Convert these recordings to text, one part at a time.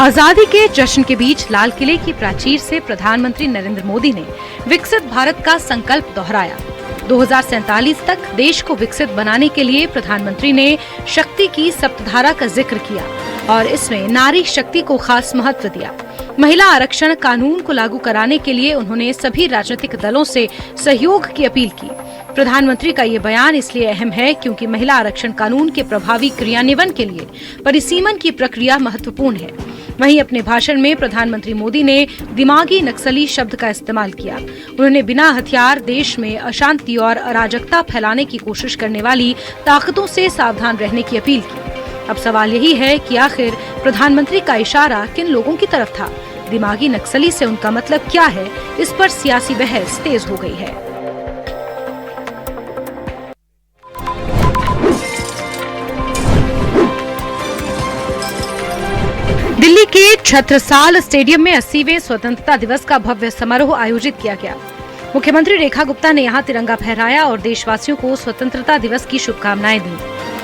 आजादी के जश्न के बीच लाल किले की प्राचीर से प्रधानमंत्री नरेंद्र मोदी ने विकसित भारत का संकल्प दोहराया। 2047 तक देश को विकसित बनाने के लिए प्रधानमंत्री ने शक्ति की सप्तधारा का जिक्र किया और इसमें नारी शक्ति को खास महत्व दिया। महिला आरक्षण कानून को लागू कराने के लिए उन्होंने सभी राजनीतिक दलों से सहयोग की अपील की। प्रधानमंत्री का ये बयान इसलिए अहम है क्योंकि महिला आरक्षण कानून के प्रभावी क्रियान्वयन के लिए परिसीमन की प्रक्रिया महत्वपूर्ण है। वहीं अपने भाषण में प्रधानमंत्री मोदी ने दिमागी नक्सली शब्द का इस्तेमाल किया। उन्होंने बिना हथियार देश में अशांति और अराजकता फैलाने की कोशिश करने वाली ताकतों से सावधान रहने की अपील की। अब सवाल यही है कि आखिर प्रधानमंत्री का इशारा किन लोगों की तरफ था? दिमागी नक्सली से उनका मतलब क्या है? इस पर सियासी बहस तेज हो गई है। दिल्ली के छत्रसाल स्टेडियम में 80वें स्वतंत्रता दिवस का भव्य समारोह आयोजित किया गया। मुख्यमंत्री रेखा गुप्ता ने यहां तिरंगा फहराया और देशवासियों को स्वतंत्रता दिवस की शुभकामनाएं दी।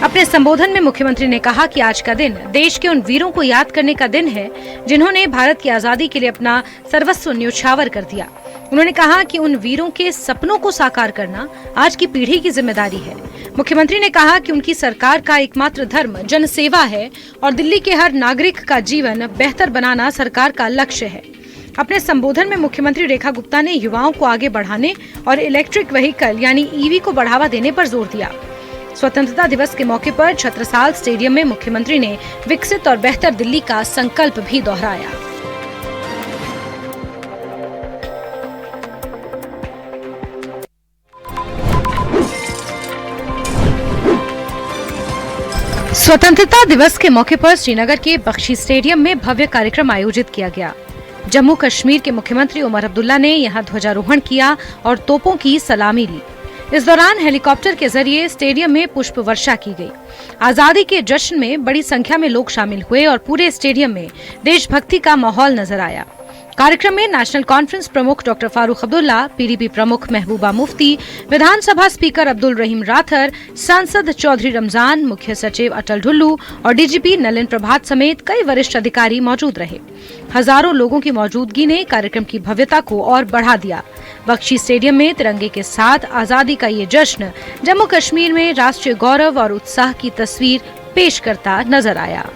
अपने संबोधन में मुख्यमंत्री ने कहा कि आज का दिन देश के उन वीरों को याद करने का दिन है जिन्होंने भारत की आजादी के लिए अपना सर्वस्व न्योछावर कर दिया। उन्होंने कहा कि उन वीरों के सपनों को साकार करना आज की पीढ़ी की जिम्मेदारी है। मुख्यमंत्री ने कहा कि उनकी सरकार का एकमात्र धर्म जनसेवा है और दिल्ली के हर नागरिक का जीवन बेहतर बनाना सरकार का लक्ष्य है। अपने संबोधन में मुख्यमंत्री रेखा गुप्ता ने युवाओं को आगे बढ़ाने और इलेक्ट्रिक व्हीकल यानी ईवी को बढ़ावा देने पर जोर दिया। स्वतंत्रता दिवस के मौके पर छत्रसाल स्टेडियम में मुख्यमंत्री ने विकसित और बेहतर दिल्ली का संकल्प भी दोहराया। स्वतंत्रता दिवस के मौके पर श्रीनगर के बख्शी स्टेडियम में भव्य कार्यक्रम आयोजित किया गया। जम्मू कश्मीर के मुख्यमंत्री उमर अब्दुल्ला ने यहां ध्वजारोहण किया और तोपों की सलामी ली। इस दौरान हेलीकॉप्टर के जरिए स्टेडियम में पुष्प वर्षा की गई। आजादी के जश्न में बड़ी संख्या में लोग शामिल हुए और पूरे स्टेडियम में देशभक्ति का माहौल नजर आया। कार्यक्रम में नेशनल कॉन्फ्रेंस प्रमुख डॉक्टर फारूक अब्दुल्ला, पीडीपी प्रमुख महबूबा मुफ्ती, विधानसभा स्पीकर अब्दुल रहीम राथर, सांसद चौधरी रमजान, मुख्य सचिव अटल ढुल्लू और डीजीपी नलिन प्रभात समेत कई वरिष्ठ अधिकारी मौजूद रहे। हजारों लोगों की मौजूदगी ने कार्यक्रम की भव्यता को और बढ़ा दिया। बख्शी स्टेडियम में तिरंगे के साथ आजादी का ये जश्न जम्मू कश्मीर में राष्ट्रीय गौरव और उत्साह की तस्वीर पेश करता नजर आया।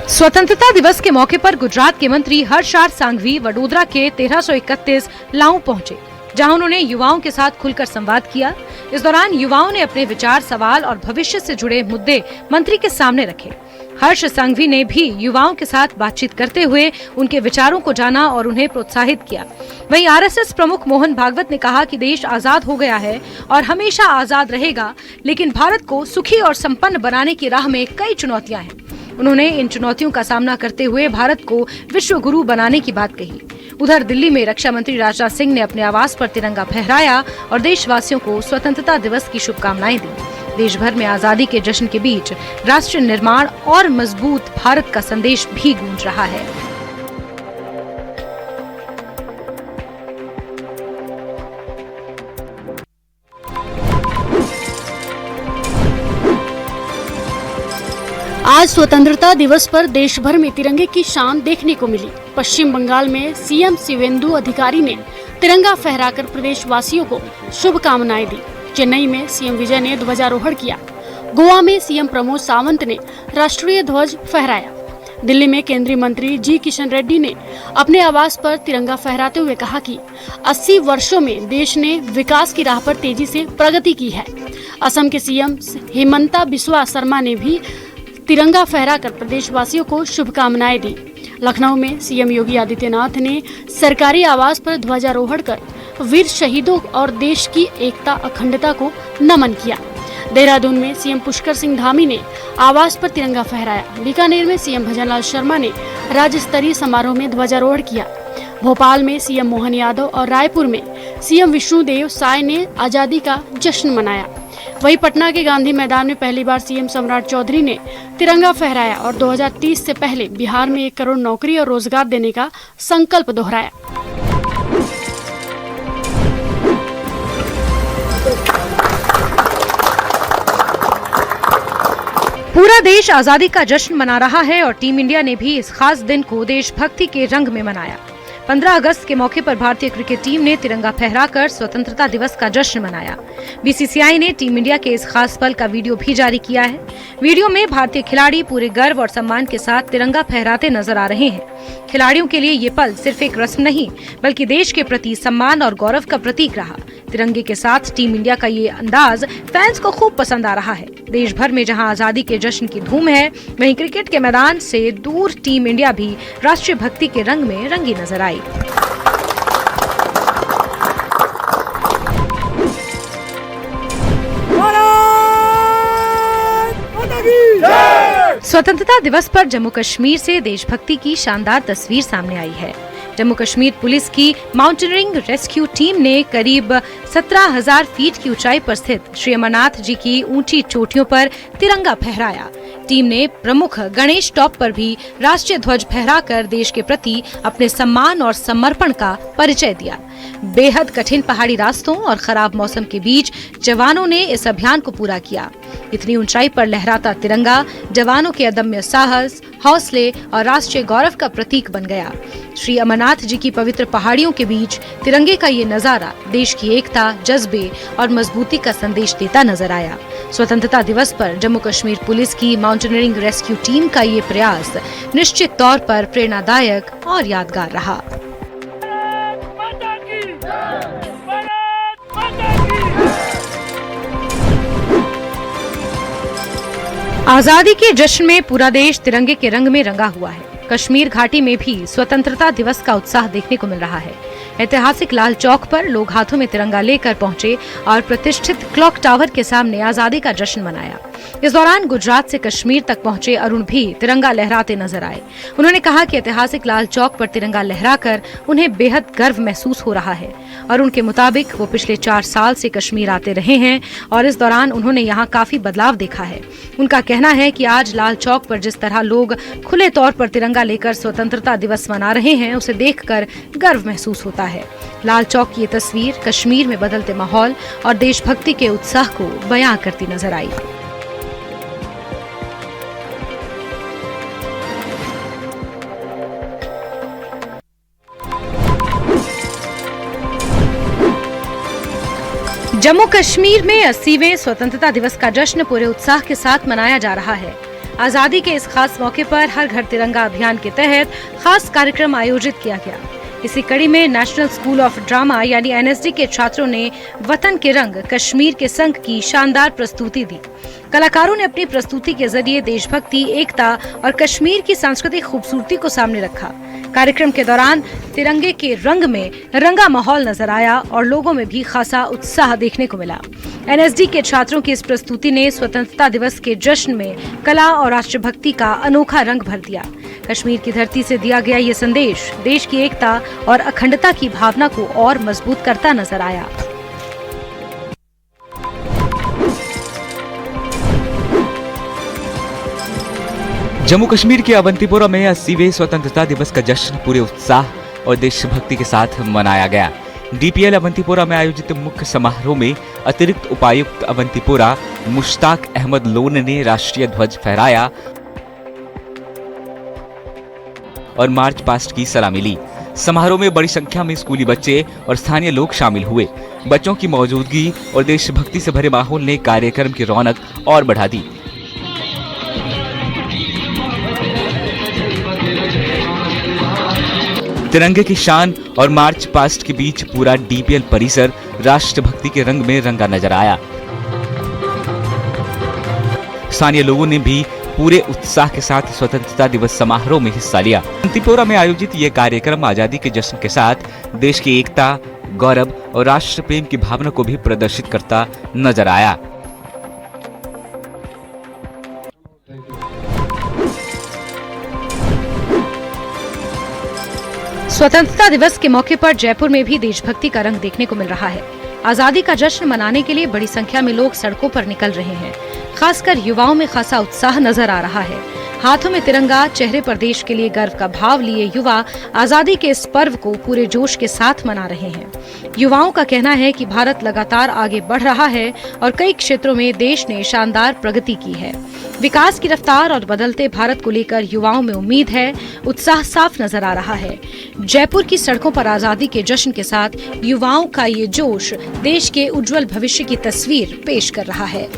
स्वतंत्रता दिवस के मौके पर गुजरात के मंत्री हर्ष आर सांघवी वडोदरा के 1331 लाऊ पहुंचे, जहां उन्होंने युवाओं के साथ खुलकर संवाद किया। इस दौरान युवाओं ने अपने विचार, सवाल और भविष्य से जुड़े मुद्दे मंत्री के सामने रखे। हर्ष सांघवी ने भी युवाओं के साथ बातचीत करते हुए उनके विचारों को जाना और उन्हें प्रोत्साहित किया। वहीं आरएसएस प्रमुख मोहन भागवत ने कहा कि देश आजाद हो गया है और हमेशा आजाद रहेगा, लेकिन भारत को सुखी और संपन्न बनाने की राह में कई चुनौतियां हैं। उन्होंने इन चुनौतियों का सामना करते हुए भारत को विश्व गुरु बनाने की बात कही। उधर दिल्ली में रक्षा मंत्री राजनाथ सिंह ने अपने आवास पर तिरंगा फहराया और देशवासियों को स्वतंत्रता दिवस की शुभकामनाएं दी। देश भर में आजादी के जश्न के बीच राष्ट्र निर्माण और मजबूत भारत का संदेश भी गूंज रहा है। आज स्वतंत्रता दिवस पर देश भर में तिरंगे की शान देखने को मिली। पश्चिम बंगाल में सीएम शिवेंदु अधिकारी ने तिरंगा फहराकर प्रदेशवासियों को शुभकामनाएं दी। चेन्नई में सीएम विजय ने ध्वजारोहण किया। गोवा में सीएम प्रमोद सावंत ने राष्ट्रीय ध्वज फहराया। दिल्ली में केंद्रीय मंत्री जी किशन रेड्डी ने अपने आवास पर तिरंगा फहराते हुए कहा कि 80 वर्षों में देश ने विकास की राह पर तेजी से प्रगति की है। असम के सीएम हेमंता बिस्वा शर्मा ने भी तिरंगा फहराकर प्रदेशवासियों को शुभकामनाएं दी। लखनऊ में सीएम योगी आदित्यनाथ ने सरकारी आवास पर ध्वजारोहण कर वीर शहीदों और देश की एकता अखंडता को नमन किया। देहरादून में सीएम पुष्कर सिंह धामी ने आवास पर तिरंगा फहराया। बीकानेर में सीएम भजनलाल शर्मा ने राज्य स्तरीय समारोह में ध्वजारोहण किया। भोपाल में सीएम मोहन यादव और रायपुर में सीएम विष्णुदेव साय ने आजादी का जश्न मनाया। वहीं पटना के गांधी मैदान में पहली बार सीएम सम्राट चौधरी ने तिरंगा फहराया और 2030 से पहले बिहार में 1 करोड़ नौकरी और रोजगार देने का संकल्प दोहराया। पूरा देश आजादी का जश्न मना रहा है और टीम इंडिया ने भी इस खास दिन को देशभक्ति के रंग में मनाया। 15 अगस्त के मौके पर भारतीय क्रिकेट टीम ने तिरंगा फहराकर स्वतंत्रता दिवस का जश्न मनाया। बीसीसीआई ने टीम इंडिया के इस खास पल का वीडियो भी जारी किया है। वीडियो में भारतीय खिलाड़ी पूरे गर्व और सम्मान के साथ तिरंगा फहराते नजर आ रहे हैं। खिलाड़ियों के लिए ये पल सिर्फ एक रस्म नहीं, बल्कि देश के प्रति सम्मान और गौरव का प्रतीक रहा। तिरंगे के साथ टीम इंडिया का ये अंदाज फैंस को खूब पसंद आ रहा है। देश भर में जहां आजादी के जश्न की धूम है, वहीं क्रिकेट के मैदान से दूर टीम इंडिया भी राष्ट्रीय भक्ति के रंग में रंगी नजर आई। स्वतंत्रता दिवस पर जम्मू कश्मीर से देशभक्ति की शानदार तस्वीर सामने आई है। जम्मू कश्मीर पुलिस की माउंटेनियरिंग रेस्क्यू टीम ने करीब 17,000 फीट की ऊंचाई पर स्थित श्री अमरनाथ जी की ऊंची चोटियों पर तिरंगा फहराया। टीम ने प्रमुख गणेश टॉप पर भी राष्ट्रीय ध्वज फहराकर देश के प्रति अपने सम्मान और समर्पण का परिचय दिया। बेहद कठिन पहाड़ी रास्तों और खराब मौसम के बीच जवानों ने इस अभियान को पूरा किया। इतनी ऊंचाई पर लहराता तिरंगा जवानों के अदम्य साहस, हौसले और राष्ट्रीय गौरव का प्रतीक बन गया। श्री अमरनाथ जी की पवित्र पहाड़ियों के बीच तिरंगे का ये नजारा देश की एकता, जज्बे और मजबूती का संदेश देता नजर आया। स्वतंत्रता दिवस पर जम्मू कश्मीर पुलिस की माउंटेनियरिंग रेस्क्यू टीम का ये प्रयास निश्चित तौर पर प्रेरणादायक और यादगार रहा। आजादी के जश्न में पूरा देश तिरंगे के रंग में रंगा हुआ है। कश्मीर घाटी में भी स्वतंत्रता दिवस का उत्साह देखने को मिल रहा है। ऐतिहासिक लाल चौक पर लोग हाथों में तिरंगा लेकर पहुंचे और प्रतिष्ठित क्लॉक टावर के सामने आजादी का जश्न मनाया। इस दौरान गुजरात से कश्मीर तक पहुंचे अरुण भी तिरंगा लहराते नजर आए। उन्होंने कहा कि ऐतिहासिक लाल चौक पर तिरंगा लहराकर उन्हें बेहद गर्व महसूस हो रहा है। अरुण के मुताबिक वो पिछले 4 साल से कश्मीर आते रहे हैं और इस दौरान उन्होंने यहाँ काफी बदलाव देखा है। उनका कहना है कि आज लाल चौक पर जिस तरह लोग खुले तौर पर तिरंगा लेकर स्वतंत्रता दिवस मना रहे हैं, उसे देखकर गर्व महसूस होता है। लाल चौक की ये तस्वीर कश्मीर में बदलते माहौल और देशभक्ति के उत्साह को बयां करती नजर आई। जम्मू कश्मीर में 80वें स्वतंत्रता दिवस का जश्न पूरे उत्साह के साथ मनाया जा रहा है। आजादी के इस खास मौके पर हर घर तिरंगा अभियान के तहत खास कार्यक्रम आयोजित किया गया। इसी कड़ी में नेशनल स्कूल ऑफ ड्रामा यानी एनएसडी के छात्रों ने वतन के रंग कश्मीर के संग की शानदार प्रस्तुति दी। कलाकारों ने अपनी प्रस्तुति के जरिए देशभक्ति, एकता और कश्मीर की सांस्कृतिक खूबसूरती को सामने रखा। कार्यक्रम के दौरान तिरंगे के रंग में रंगा माहौल नजर आया और लोगों में भी खासा उत्साह देखने को मिला। एनएसडी के छात्रों की इस प्रस्तुति ने स्वतंत्रता दिवस के जश्न में कला और राष्ट्रभक्ति का अनोखा रंग भर दिया। कश्मीर की धरती से दिया गया ये संदेश देश की एकता और अखंडता की भावना को और मजबूत करता नजर आया। जम्मू कश्मीर के अवंतीपोरा में 80वें स्वतंत्रता दिवस का जश्न पूरे उत्साह और देशभक्ति के साथ मनाया गया। डीपीएल अवंतीपोरा में आयोजित मुख्य समारोह में अतिरिक्त उपायुक्त अवंतीपोरा मुश्ताक अहमद लोन ने राष्ट्रीय ध्वज फहराया और मार्च पास्ट की सलामी ली। समारोह में बड़ी संख्या में स्कूली बच्चे और स्थानीय लोग शामिल हुए। बच्चों की मौजूदगी और देशभक्ति से भरे माहौल ने कार्यक्रम की रौनक और बढ़ा दी। तिरंगे की शान और मार्च पास्ट के बीच पूरा डीपीएल परिसर राष्ट्रभक्ति के रंग में रंगा नजर आया। स्थानीय लोगों ने भी पूरे उत्साह के साथ स्वतंत्रता दिवस समारोह में हिस्सा लिया। अवंतीपोरा में आयोजित ये कार्यक्रम आजादी के जश्न के साथ देश की एकता, गौरव और राष्ट्र प्रेम की भावना को भी प्रदर्शित करता नजर आया। स्वतंत्रता दिवस के मौके पर जयपुर में भी देशभक्ति का रंग देखने को मिल रहा है। आजादी का जश्न मनाने के लिए बड़ी संख्या में लोग सड़कों पर निकल रहे हैं। खासकर युवाओं में खासा उत्साह नजर आ रहा है। हाथों में तिरंगा, चेहरे पर देश के लिए गर्व का भाव लिए युवा आजादी के इस पर्व को पूरे जोश के साथ मना रहे हैं। युवाओं का कहना है कि भारत लगातार आगे बढ़ रहा है और कई क्षेत्रों में देश ने शानदार प्रगति की है। विकास की रफ्तार और बदलते भारत को लेकर युवाओं में उम्मीद है, उत्साह साफ नजर आ रहा है। जयपुर की सड़कों पर आजादी के जश्न के साथ युवाओं का ये जोश देश के उज्जवल भविष्य की तस्वीर पेश कर रहा है।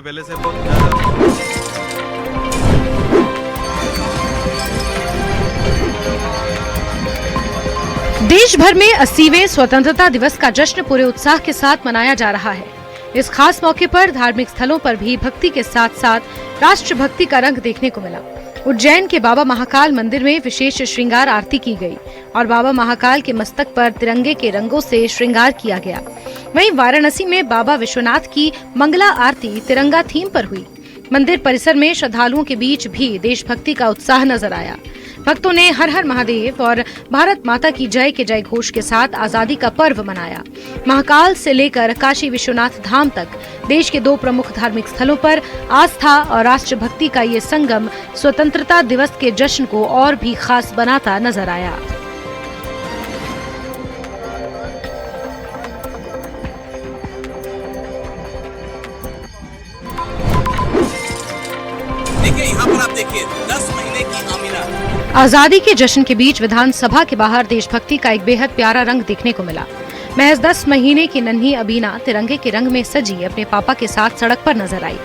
पहले से बहुत ज्यादा। देश भर में 80वें स्वतंत्रता दिवस का जश्न पूरे उत्साह के साथ मनाया जा रहा है। इस खास मौके पर धार्मिक स्थलों पर भी भक्ति के साथ साथ राष्ट्रभक्ति का रंग देखने को मिला। उज्जैन के बाबा महाकाल मंदिर में विशेष श्रृंगार आरती की गई और बाबा महाकाल के मस्तक पर तिरंगे के रंगों से श्रृंगार किया गया। वहीं वाराणसी में बाबा विश्वनाथ की मंगला आरती तिरंगा थीम पर हुई। मंदिर परिसर में श्रद्धालुओं के बीच भी देशभक्ति का उत्साह नजर आया। भक्तों ने हर हर महादेव और भारत माता की जय के जय घोष के साथ आजादी का पर्व मनाया। महाकाल से लेकर काशी विश्वनाथ धाम तक देश के 2 प्रमुख धार्मिक स्थलों पर आस्था और राष्ट्रभक्ति का ये संगम स्वतंत्रता दिवस के जश्न को और भी खास बनाता नजर आया। देखिए यहाँ पर आप देखिए 10 महीने की आमिना। आजादी के जश्न के बीच विधानसभा के बाहर देशभक्ति का एक बेहद प्यारा रंग देखने को मिला। महज 10 महीने की नन्ही अबीना तिरंगे के रंग में सजी अपने पापा के साथ सड़क पर नजर आई।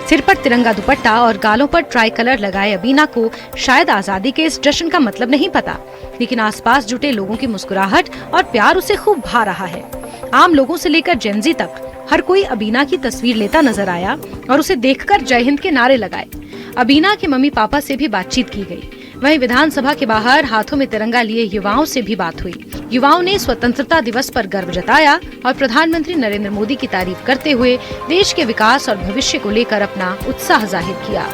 सिर पर तिरंगा दुपट्टा और गालों पर ट्राई कलर लगाए अबीना को शायद आजादी के इस जश्न का मतलब नहीं पता, लेकिन आसपास जुटे लोगों की मुस्कुराहट और प्यार उसे खूब भा रहा है। आम लोगों से लेकर जेनजी तक हर कोई अबीना की तस्वीर लेता नजर आया और उसे देखकर जय हिंद के नारे लगाए। अबीना के मम्मी पापा से भी बातचीत की गई। वहीं विधानसभा के बाहर हाथों में तिरंगा लिए युवाओं से भी बात हुई। युवाओं ने स्वतंत्रता दिवस पर गर्व जताया और प्रधानमंत्री नरेंद्र मोदी की तारीफ करते हुए देश के विकास और भविष्य को लेकर अपना उत्साह जाहिर किया।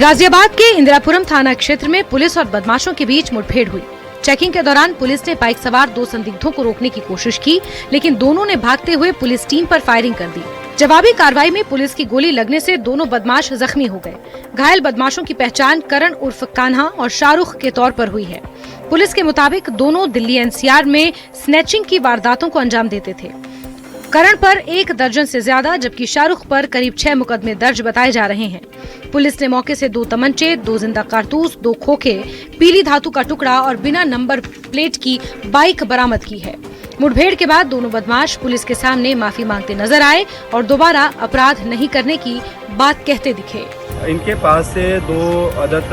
गाजियाबाद के इंदिरापुरम थाना क्षेत्र में पुलिस और बदमाशों के बीच मुठभेड़ हुई। चेकिंग के दौरान पुलिस ने बाइक सवार 2 संदिग्धों को रोकने की कोशिश की, लेकिन दोनों ने भागते हुए पुलिस टीम पर फायरिंग कर दी। जवाबी कार्रवाई में पुलिस की गोली लगने से दोनों बदमाश जख्मी हो गए। घायल बदमाशों की पहचान करण उर्फ कान्हा और शाहरुख के तौर पर हुई है। पुलिस के मुताबिक दोनों दिल्ली एनसीआर में स्नैचिंग की वारदातों को अंजाम देते थे। करण पर 1 दर्जन से ज्यादा जबकि शाहरुख पर करीब 6 मुकदमे दर्ज बताए जा रहे हैं। पुलिस ने मौके से 2 तमंचे, 2 जिंदा कारतूस, 2 खोखे, पीली धातु का टुकड़ा और बिना नंबर प्लेट की बाइक बरामद की है। मुठभेड़ के बाद दोनों बदमाश पुलिस के सामने माफी मांगते नजर आए और दोबारा अपराध नहीं करने की बात कहते दिखे। इनके पास से 2 अदद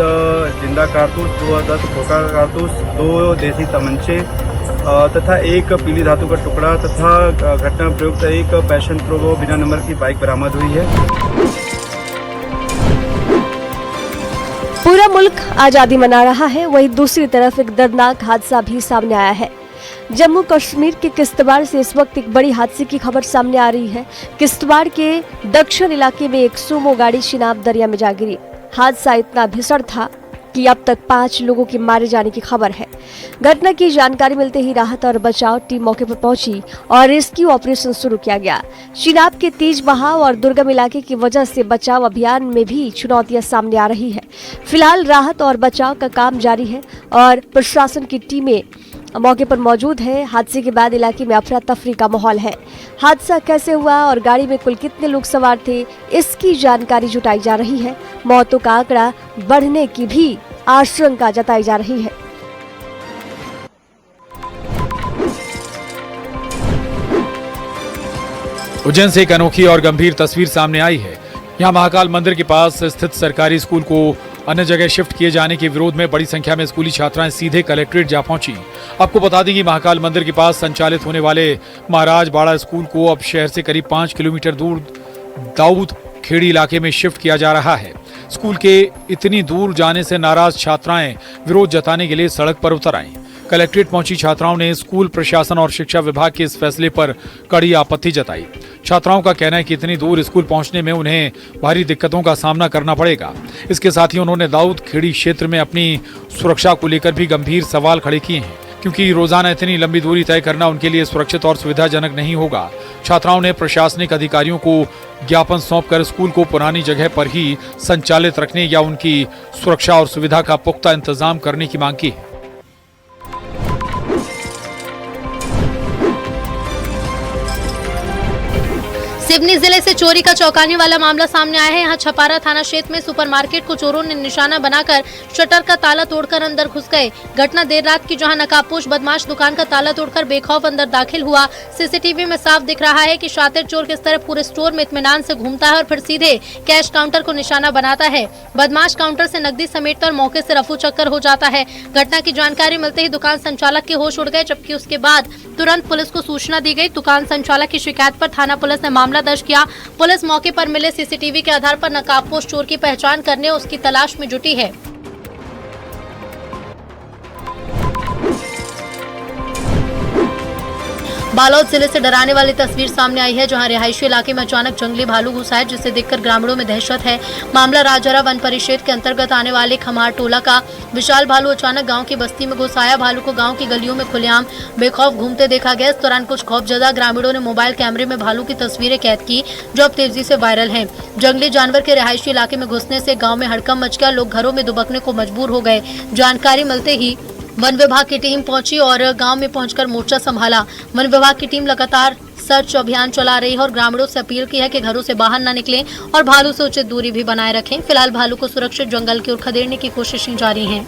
जिंदा कारतूस, 2 अदद खोखा कारतूस, 2 देसी तमंचे तथा 1 पीली धातु का टुकड़ा तथा घटना प्रयुक्त 1 पैशन प्रो बिना नंबर की बाइक बरामद हुई है। पूरा मुल्क आजादी मना रहा है, वहीं दूसरी तरफ एक दर्दनाक हादसा भी सामने आया है। जम्मू कश्मीर के किश्तवाड़ से इस वक्त एक बड़ी हादसे की खबर सामने आ रही है। किश्तवाड़ के दक्षिण इलाके में एक सूमो गाड़ी चिनाब दरिया में जा गिरी। हादसा इतना भीषण था कि अब तक 5 लोगों के मारे जाने की खबर है। घटना की जानकारी मिलते ही राहत और बचाव टीम मौके पर पहुंची और रेस्क्यू ऑपरेशन शुरू किया गया। चिनाब के तेज बहाव और दुर्गम इलाके की वजह से बचाव अभियान में भी चुनौतियां सामने आ रही है। फिलहाल राहत और बचाव का काम जारी है और प्रशासन की टीमें मौके पर मौजूद है। हादसे के बाद इलाके में अफरा तफरी का माहौल है। हादसा कैसे हुआ और गाड़ी में कुल कितने लोग सवार थे, इसकी जानकारी जुटाई जा रही है। मौतों का आंकड़ा बढ़ने की भी आशंका जताई जा रही है। उज्जैन से एक अनोखी और गंभीर तस्वीर सामने आई है। यहाँ महाकाल मंदिर के पास स्थित सरकारी स्कूल को अन्य जगह शिफ्ट किए जाने के विरोध में बड़ी संख्या में स्कूली छात्राएं सीधे कलेक्ट्रेट जा पहुंची। आपको बता दें कि महाकाल मंदिर के पास संचालित होने वाले महाराज बाड़ा स्कूल को अब शहर से करीब 5 किलोमीटर दूर दाऊद खेड़ी इलाके में शिफ्ट किया जा रहा है। स्कूल के इतनी दूर जाने से नाराज छात्राएं विरोध जताने के लिए सड़क पर उतर आईं। कलेक्ट्रेट पहुंची छात्राओं ने स्कूल प्रशासन और शिक्षा विभाग के इस फैसले पर कड़ी आपत्ति जताई। छात्राओं का कहना है कि इतनी दूर स्कूल पहुंचने में उन्हें भारी दिक्कतों का सामना करना पड़ेगा। इसके साथ ही उन्होंने दाऊद खेड़ी क्षेत्र में अपनी सुरक्षा को लेकर भी गंभीर सवाल खड़े किए हैं, क्योंकि रोजाना इतनी लंबी दूरी तय करना उनके लिए सुरक्षित और सुविधाजनक नहीं होगा। छात्राओं ने प्रशासनिक अधिकारियों को ज्ञापन सौंपकर स्कूल को पुरानी जगह पर ही संचालित रखने या उनकी सुरक्षा और सुविधा का पुख्ता इंतजाम करने की मांग की है। सिवनी जिले से चोरी का चौंकाने वाला मामला सामने आया है। यहाँ छपारा थाना क्षेत्र में सुपरमार्केट को चोरों ने निशाना बनाकर शटर का ताला तोड़कर अंदर घुस गए। घटना देर रात की, जहाँ नकाबपोश बदमाश दुकान का ताला तोड़कर बेखौफ अंदर दाखिल हुआ। सीसीटीवी में साफ दिख रहा है कि शातिर चोर किस तरह पूरे स्टोर में इत्मीनान से घूमता है और फिर सीधे कैश काउंटर को निशाना बनाता है। बदमाश काउंटर से नकदी समेटकर मौके से रफू चक्कर हो जाता है। घटना की जानकारी मिलते ही दुकान संचालक के होश उड़ गए, जबकि उसके बाद तुरंत पुलिस को सूचना दी गई। दुकान संचालक की शिकायत पर थाना पुलिस ने मामला दर्ज किया। पुलिस मौके पर मिले सीसीटीवी के आधार पर नकाबपोश चोर की पहचान करने और उसकी तलाश में जुटी है। बालोद जिले से डराने वाली तस्वीर सामने आई है, जहां रिहायशी इलाके में अचानक जंगली भालू घुसा है, जिसे देखकर ग्रामीणों में दहशत है। मामला राजहरा वन परिक्षेत्र के अंतर्गत आने वाले खमार टोला का। विशाल भालू अचानक गांव की बस्ती में घुस आया। भालू को गांव की गलियों में खुलेआम बेखौफ घूमते देखा गया। इस दौरान कुछ खौफजदा ग्रामीणों ने मोबाइल कैमरे में भालू की तस्वीरें कैद की, जो अब तेजी से वायरल है। जंगली जानवर के रिहायशी इलाके में घुसने से गाँव में हड़कंप मच गया। लोग घरों में दुबकने को मजबूर हो गए। जानकारी मिलते ही वन विभाग की टीम पहुंची और गांव में पहुंचकर मोर्चा संभाला। वन विभाग की टीम लगातार सर्च अभियान चला रही है और ग्रामीणों से अपील की है कि घरों से बाहर न निकलें और भालू से उचित दूरी भी बनाए रखें। फिलहाल भालू को सुरक्षित जंगल की ओर खदेड़ने की कोशिशें जारी हैं।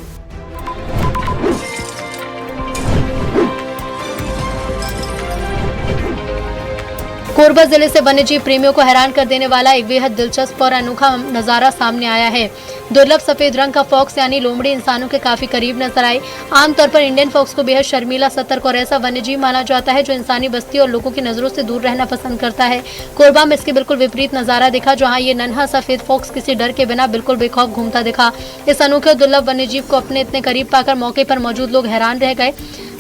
कोरबा जिले से वन्यजीव प्रेमियों को हैरान कर देने वाला एक बेहद दिलचस्प और अनोखा नजारा सामने आया है। दुर्लभ सफेद रंग का फॉक्स यानी लोमड़ी इंसानों के काफी करीब नजर आई। आमतौर पर इंडियन फॉक्स को बेहद शर्मीला, सतर्क और ऐसा वन्यजीव माना जाता है जो इंसानी बस्ती और लोगों की नजरों से दूर रहना पसंद करता है। कोरबा में इसके बिल्कुल विपरीत नजारा दिखा, जहाँ ये नन्हा सफेद फॉक्स किसी डर के बिना बिल्कुल बेखौफ घूमता दिखा। इस अनोखे और दुर्लभ वन्यजीव को अपने इतने करीब पाकर मौके पर मौजूद लोग हैरान रह गए।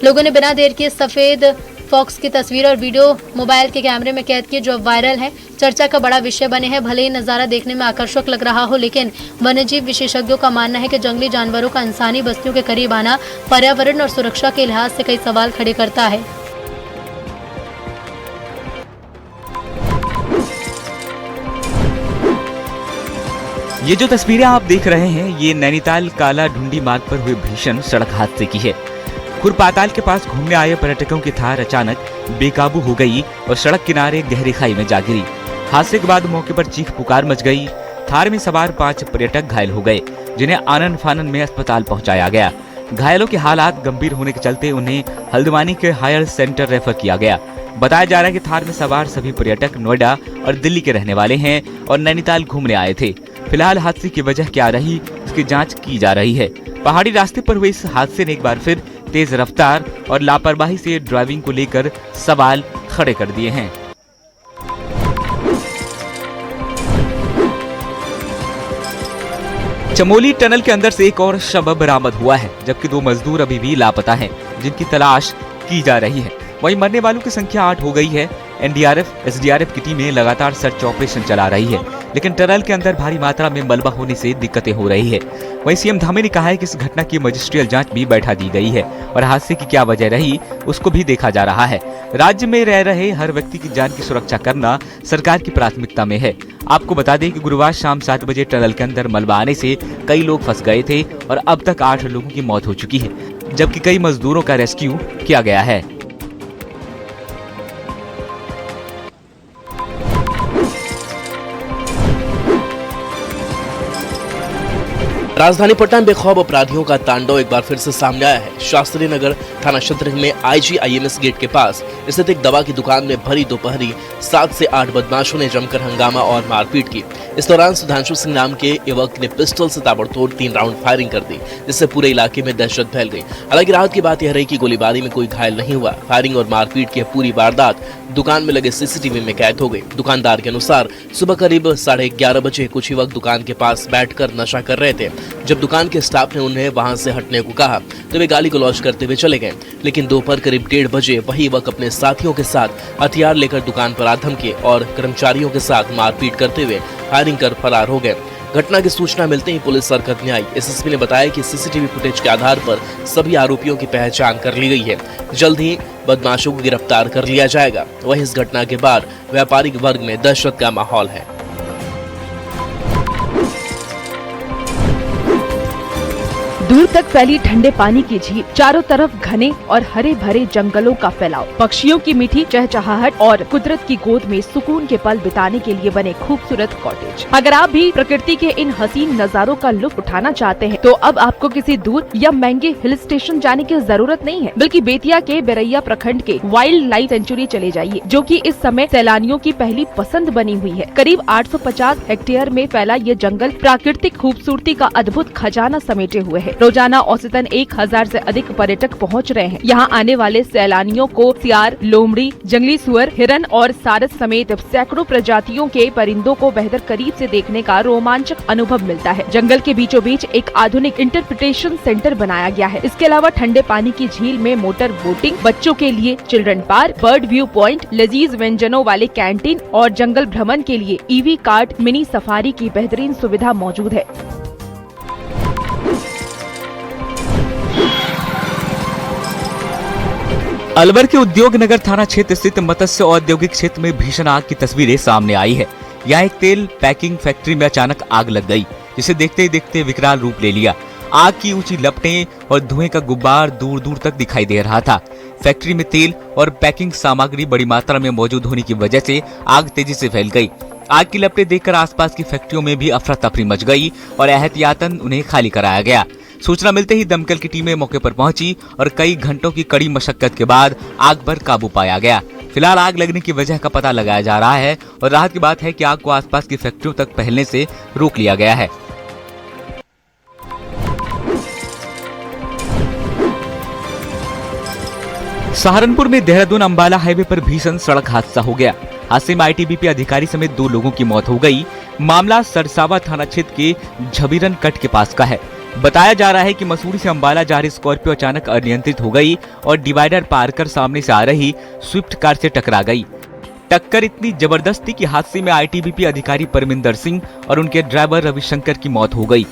लोगों ने बिना देर किए सफेद फॉक्स की तस्वीर और वीडियो मोबाइल के कैमरे में कैद किए, जो वायरल है, चर्चा का बड़ा विषय बने हैं। भले ही नज़ारा देखने में आकर्षक लग रहा हो, लेकिन वन्यजीव विशेषज्ञों का मानना है कि जंगली जानवरों का इंसानी बस्तियों के करीब आना पर्यावरण और सुरक्षा के लिहाज से कई सवाल खड़े करता है। ये जो तस्वीरें आप देख रहे हैं, ये नैनीताल काला ढूंढी मार्ग पर हुए भीषण सड़क हादसे की है। खुरपाताल के पास घूमने आए पर्यटकों की थार अचानक बेकाबू हो गई और सड़क किनारे गहरी खाई में जा गिरी। हादसे के बाद मौके पर चीख पुकार मच गई। थार में सवार 5 पर्यटक घायल हो गए, जिन्हें आनन फानन में अस्पताल पहुंचाया गया। घायलों के हालात गंभीर होने के चलते उन्हें हल्द्वानी के हायर सेंटर रेफर किया गया। बताया जा रहा है कि थार में सवार सभी पर्यटक नोएडा और दिल्ली के रहने वाले हैं और नैनीताल घूमने आए थे। फिलहाल हादसे की वजह क्या रही, इसकी जांच की जा रही है। पहाड़ी रास्ते पर हुए इस हादसे ने एक बार फिर तेज रफ्तार और लापरवाही से ड्राइविंग को लेकर सवाल खड़े कर दिए हैं। चमोली टनल के अंदर से एक और शव बरामद हुआ है, जबकि 2 मजदूर अभी भी लापता हैं, जिनकी तलाश की जा रही है। वहीं मरने वालों की संख्या 8 हो गई है। एनडीआरएफ, एसडीआरएफ की टीमें लगातार सर्च ऑपरेशन चला रही है, लेकिन टनल के अंदर भारी मात्रा में मलबा होने से दिक्कतें हो रही है। वहीं सीएम धामी ने कहा है कि इस घटना की मजिस्ट्रियल जांच भी बैठा दी गई है और हादसे की क्या वजह रही उसको भी देखा जा रहा है। राज्य में रह रहे हर व्यक्ति की जान की सुरक्षा करना सरकार की प्राथमिकता में है। आपको बता दें कि गुरुवार शाम 7 बजे टनल के अंदर मलबा आने से कई लोग फंस गए थे और अब तक 8 लोगों की मौत हो चुकी है, जबकि कई मजदूरों का रेस्क्यू किया गया है। राजधानी पटना में बेखौफ अपराधियों का तांडव एक बार फिर से सामने आया है। शास्त्री नगर थाना क्षेत्र में IGIMS गेट के पास स्थित एक दवा की दुकान में भरी दोपहरी 7 से 8 बदमाशों ने जमकर हंगामा और मारपीट की। इस दौरान सुधांशु सिंह नाम के युवक ने पिस्टल से ताबड़तोड़ 3 राउंड फायरिंग कर दी, जिससे पूरे इलाके में दहशत फैल गई। हालांकि राहत की बात यह रही कि गोलीबारी में कोई घायल नहीं हुआ। फायरिंग और मारपीट की पूरी वारदात दुकान में लगे CCTV में कैद हो गई। दुकानदार के अनुसार सुबह करीब 11:30 बजे कुछ युवक दुकान के पास बैठकर नशा कर रहे थे। जब दुकान के स्टाफ ने उन्हें वहां से हटने को कहा तो वे गाली गलौज करते हुए चले गए। लेकिन दोपहर करीब 1:30 बजे वही वक्त अपने साथियों के साथ हथियार लेकर दुकान पर आ धमके और कर्मचारियों के साथ मारपीट करते हुए फायरिंग कर फरार हो गए। घटना की सूचना मिलते ही पुलिस हरकत में आई। एसएसपी ने बताया कि सीसीटीवी फुटेज के आधार पर सभी आरोपियों की पहचान कर ली गई है। जल्द ही बदमाशों को गिरफ्तार कर लिया जाएगा। वहीं इस घटना के बाद व्यापारिक वर्ग में दहशत का माहौल है। दूर तक फैली ठंडे पानी की झील, चारों तरफ घने और हरे भरे जंगलों का फैलाव, पक्षियों की मीठी चहचहाहट और कुदरत की गोद में सुकून के पल बिताने के लिए बने खूबसूरत कॉटेज। अगर आप भी प्रकृति के इन हसीन नज़ारों का लुत्फ उठाना चाहते हैं तो अब आपको किसी दूर या महंगे हिल स्टेशन जाने की जरूरत नहीं है, बल्कि बेतिया के बेरैया प्रखंड के वाइल्ड लाइफ सेंचुरी चले जाइए, जो कि इस समय सैलानियों की पहली पसंद बनी हुई है। करीब 850 हेक्टेयर में फैला ये जंगल प्राकृतिक खूबसूरती का अद्भुत खजाना समेटे हुए है। रोजाना औसतन 1000 से अधिक पर्यटक पहुंच रहे हैं। यहाँ आने वाले सैलानियों को सियार, लोमड़ी, जंगली सुअर, हिरन और सारस समेत सैकड़ों प्रजातियों के परिंदों को बेहतर करीब से देखने का रोमांचक अनुभव मिलता है। जंगल के बीचों बीच एक आधुनिक इंटरप्रिटेशन सेंटर बनाया गया है। इसके अलावा ठंडे पानी की झील में मोटर बोटिंग, बच्चों के लिए children park, bird view point, लजीज व्यंजनों वाले कैंटीन और जंगल भ्रमण के लिए ईवी कार्ट, मिनी सफारी की बेहतरीन सुविधा मौजूद है। अलवर के उद्योग नगर थाना क्षेत्र स्थित मत्स्य औद्योगिक क्षेत्र में भीषण आग की तस्वीरें सामने आई है। यहाँ एक तेल पैकिंग फैक्ट्री में अचानक आग लग गई, जिसे देखते ही देखते विकराल रूप ले लिया। आग की ऊंची लपटें और धुएं का गुब्बार दूर दूर तक दिखाई दे रहा था। फैक्ट्री में तेल और पैकिंग सामग्री बड़ी मात्रा में मौजूद होने की वजह से आग तेजी से फैल गई। आग की लपटें देखकर आसपास की फैक्ट्रियों में भी अफरा तफरी मच गई और एहतियातन उन्हें खाली कराया गया। सूचना मिलते ही दमकल की टीमें मौके पर पहुंची और कई घंटों की कड़ी मशक्कत के बाद आग पर काबू पाया गया। फिलहाल आग लगने की वजह का पता लगाया जा रहा है और राहत की बात है कि आग को आसपास की फैक्ट्रियों तक फैलने से रोक लिया गया है। सहारनपुर में देहरादून अंबाला हाईवे पर भीषण सड़क हादसा हो गया। हादसे में आईटीबीपी अधिकारी समेत 2 लोगों की मौत हो गई। मामला सरसावा थाना क्षेत्र के झबीरन कट के पास का है। बताया जा रहा है कि मसूरी से अंबाला जा रही स्कॉर्पियो अचानक अनियंत्रित हो गई और डिवाइडर पार कर सामने से आ रही स्विफ्ट कार से टकरा गई। टक्कर इतनी जबरदस्त थी कि हादसे में आईटीबीपी अधिकारी परमिंदर सिंह और उनके ड्राइवर रविशंकर की मौत हो गई।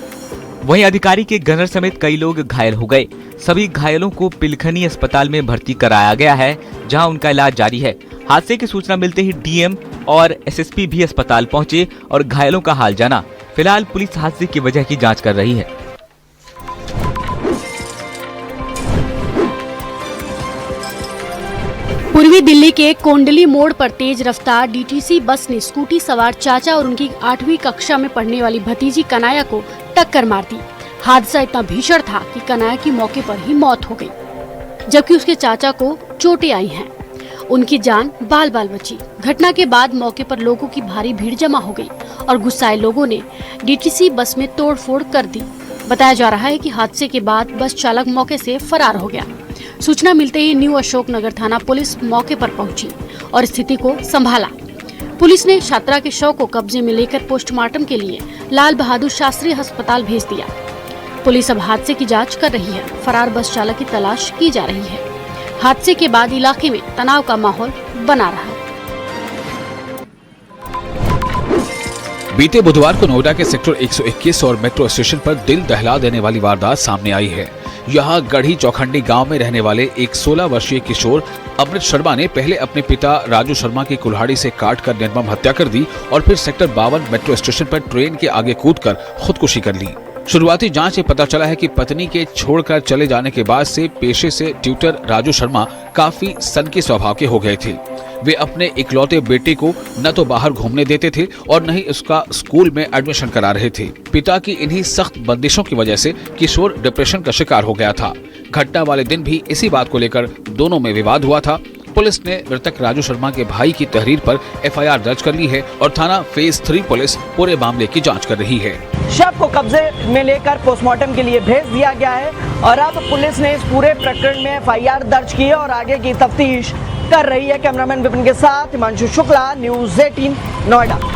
वहीं अधिकारी के गनर समेत कई लोग घायल हो गए। सभी घायलों को पिलखनी अस्पताल में भर्ती कराया गया है, जहां उनका इलाज जारी है। हादसे की सूचना मिलते ही डीएम और एसएसपी भी अस्पताल पहुंचे और घायलों का हाल जाना। फिलहाल पुलिस हादसे की वजह की जांच कर रही है। पूर्वी दिल्ली के कोंडली मोड़ पर तेज रफ्तार डीटीसी बस ने स्कूटी सवार चाचा और उनकी 8वीं कक्षा में पढ़ने वाली भतीजी कनाया को टक्कर मार दी। हादसा इतना भीषण था कि कनाया की मौके पर ही मौत हो गई, जबकि उसके चाचा को चोटें आई हैं। उनकी जान बाल बाल बची। घटना के बाद मौके पर लोगों की भारी भीड़ जमा हो गई और गुस्साए लोगों ने डीटीसी बस में तोड़फोड़ कर दी। बताया जा रहा है कि हादसे के बाद बस चालक मौके से फरार हो गया। सूचना मिलते ही न्यू अशोक नगर थाना पुलिस मौके पर पहुंची और स्थिति को संभाला। पुलिस ने छात्रा के शव को कब्जे में लेकर पोस्टमार्टम के लिए लाल बहादुर शास्त्री अस्पताल भेज दिया। पुलिस अब हादसे की जांच कर रही है। फरार बस चालक की तलाश की जा रही है। हादसे के बाद इलाके में तनाव का माहौल बना रहा है। बीते बुधवार को नोएडा के सेक्टर 121 और मेट्रो स्टेशन पर दिल दहला देने वाली वारदात सामने आई है। यहाँ गढ़ी चौखंडी गांव में रहने वाले एक 16 वर्षीय किशोर अमृत शर्मा ने पहले अपने पिता राजू शर्मा की कुल्हाड़ी से काटकर निर्मम हत्या कर दी और फिर सेक्टर 52 मेट्रो स्टेशन पर ट्रेन के आगे कूदकर खुदकुशी कर ली। शुरुआती जांच में पता चला है कि पत्नी के छोड़कर चले जाने के बाद से पेशे से ट्यूटर राजू शर्मा काफी सनकी स्वभाव के हो गए थे। वे अपने इकलौते बेटे को न तो बाहर घूमने देते थे और न ही उसका स्कूल में एडमिशन करा रहे थे। पिता की इन्हीं सख्त बंदिशों की वजह से किशोर डिप्रेशन का शिकार हो गया था। घटना वाले दिन भी इसी बात को लेकर दोनों में विवाद हुआ था। पुलिस ने मृतक राजू शर्मा के भाई की तहरीर पर एफआईआर दर्ज कर ली है और थाना फेज 3 पुलिस पूरे मामले की जांच कर रही है। शव को कब्जे में लेकर पोस्टमार्टम के लिए भेज दिया गया है और अब पुलिस ने इस पूरे प्रकरण में एफआईआर दर्ज की है और आगे की तफ्तीश कर रही है। कैमरामैन विपिन के साथ हिमांशु शुक्ला, न्यूज़ 18 नोएडा।